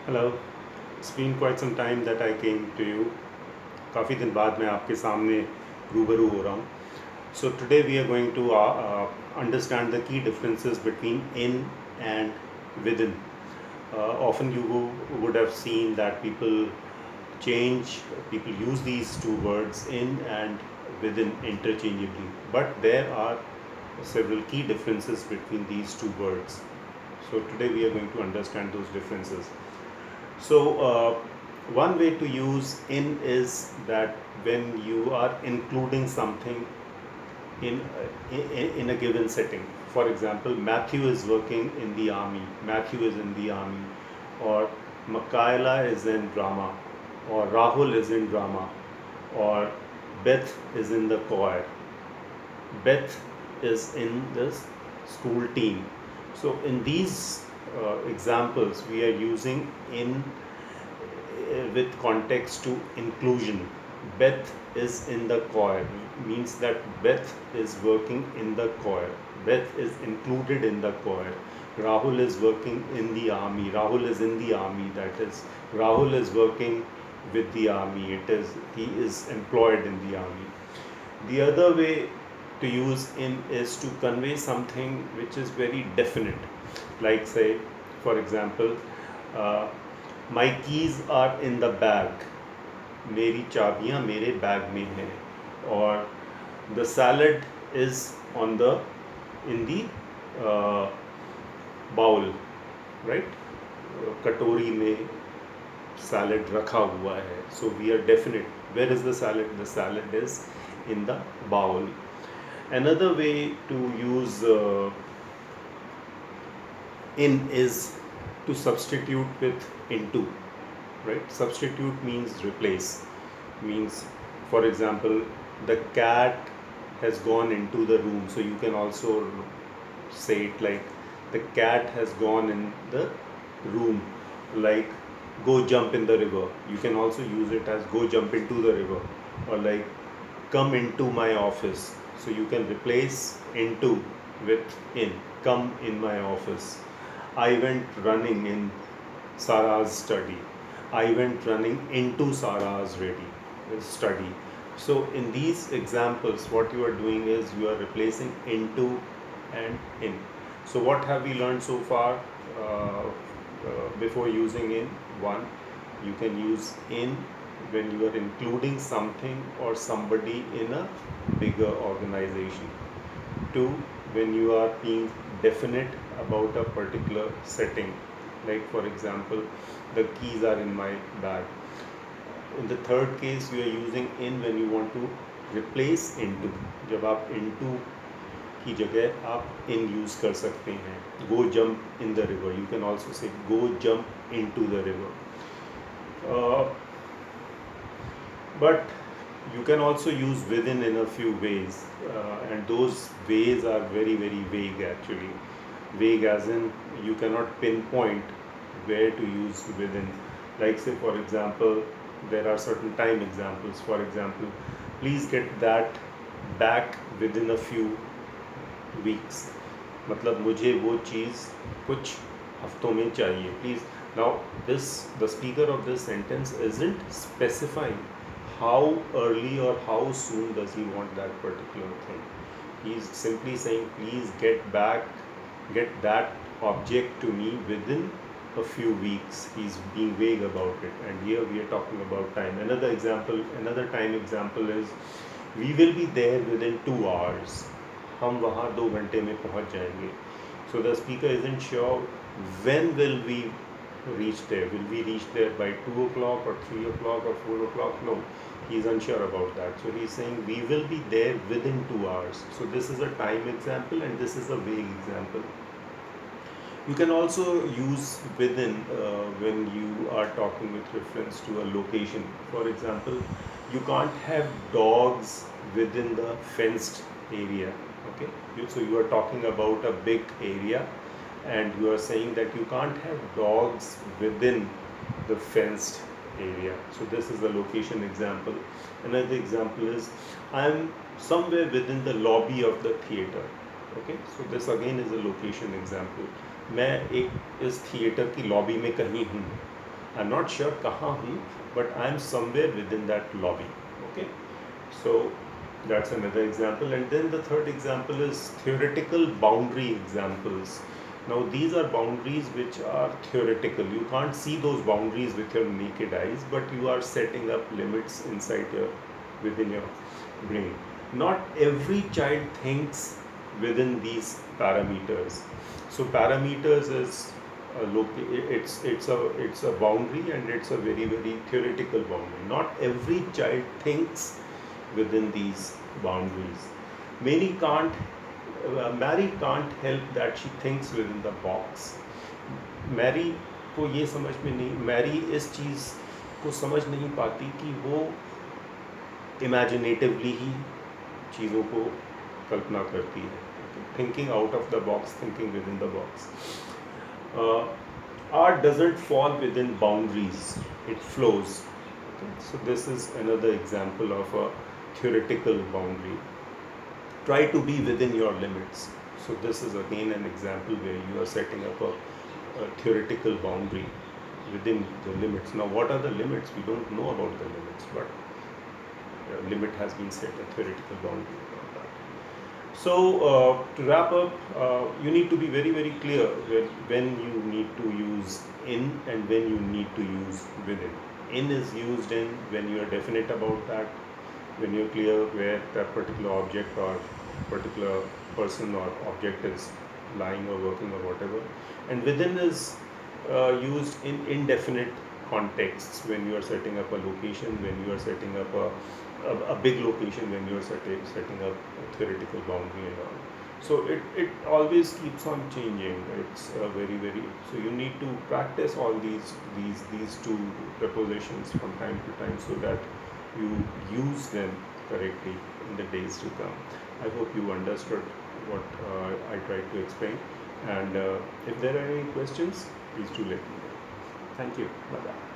Hello, it's been quite some time that I came to you. काफ़ी दिन बाद मैं आपके सामने रूबरू हो रहा हूँ. So today we are going to understand the key differences between in and within. Often you would have seen that people use these two words in and within interchangeably, but there are several key differences between these two words. So today we are going to understand those differences. So, one way to use in is that when you are including something in, in a given setting. For example, Matthew is working in the army, Matthew is in the army, or Michaela is in drama, or Rahul is in drama, or Beth is in the choir. Beth is in this school team. So, in these examples, we are using in with context to inclusion. Beth is in the choir means that Beth is working in the choir. Beth is included in the choir. Rahul is working in the army. Rahul is in the army. That is, Rahul is working with the army. He is employed in the army. The other way to use in is to convey something which is very definite. Like say, for example, uh, my keys are in the bag. मेरी चाबियाँ मेरे bag में हैं. और the salad is on the in the uh, bowl, right? कटोरी में salad रखा हुआ है. So we are definite. Where is the salad? The salad is in the bowl. Another way to use in is to substitute with into, right? Substitute means replace, means, for example, the cat has gone into the room, so you can also say it like the cat has gone in the room. Like, go jump in the river, you can also use it as go jump into the river. Or like, come into my office, so you can replace into with in. Come in my office. I went running in Sarah's study. I went running into Sarah's study. So in these examples, what you are doing is you are replacing into and in. So what have we learned so far? Before using in, one, you can use in when you are including something or somebody in a bigger organization. Two, when you are being definite about a particular setting. Like, for example, the keys are in my bag. In the third case, you are using in when you want to replace into. जब आप into की जगह आप in use कर सकते हैं. Go jump in the river. You can also say go jump into the river. But you can also use within in a few ways, and those ways are very vague actually. Vague as in you cannot pinpoint where to use within. Like, say, for example, there are certain time examples. For example, please get that back within a few weeks. मतलब मुझे वो चीज़ कुछ हफ्तों में चाहिए, please. Now the speaker of this sentence isn't specifying how early or how soon does he want that particular thing. He's simply saying, please get that object to me within a few weeks. He's being vague about it, and here we are talking about time. Another time example is, we will be there within 2 hours. हम वहाँ 2 घंटे में पहुँच जाएंगे. So the speaker isn't sure when will we reach there. Will we reach there by 2 o'clock or 3 o'clock or 4 o'clock? No, he's unsure about that. So he's saying we will be there within 2 hours. So this is a time example and this is a vague example. You can also use within when you are talking with reference to a location. For example, you can't have dogs within the fenced area. Okay, so you are talking about a big area and you are saying that you can't have dogs within the fenced area. So this is a location example. Another example is, I am somewhere within the lobby of the theater. Okay, so this again is a location example. मैं एक इस theatre की lobby में कहीं हूँ. I'm not sure कहाँ हूँ, but I'm somewhere within that lobby. Okay, so that's another example. And then the third example is theoretical boundary examples. Now these are boundaries which are theoretical. You can't see those boundaries with your naked eyes, but you are setting up limits inside your within your brain. Not every child thinks within these parameters. So parameters is it's a boundary, and it's a very very theoretical boundary. Not every child thinks within these boundaries. Many can't, Mary can't help that she thinks within the box. Mary को ये समझ में नहीं, Mary इस चीज़ को समझ नहीं पाती कि वो इमेजिनेटिवली ही चीज़ों को कल्पना करती है. Thinking out of the box, thinking with in the box. Art doesn't fall within boundaries, it flows. Okay? So this is another example of a theoretical boundary. Try to be within your limits. So this is again an example where you are setting up a theoretical boundary within the limits. Now what are the limits? We don't know about the limits, but a limit has been set, a theoretical boundary about that. So to wrap up, you need to be very very clear when you need to use in and when you need to use within. In is used in when you are definite about that, when you're clear where that particular object or particular person or object is lying or working or whatever. And within is used in indefinite contexts, when you are setting up a location, when you are setting up a big location, when you are setting up a theoretical boundary and all. So it always keeps on changing. It's very very, so you need to practice all these two prepositions from time to time, so that you use them correctly in the days to come. I hope you understood what I tried to explain, and if there are any questions, please do let me know. Thank you. Bye bye.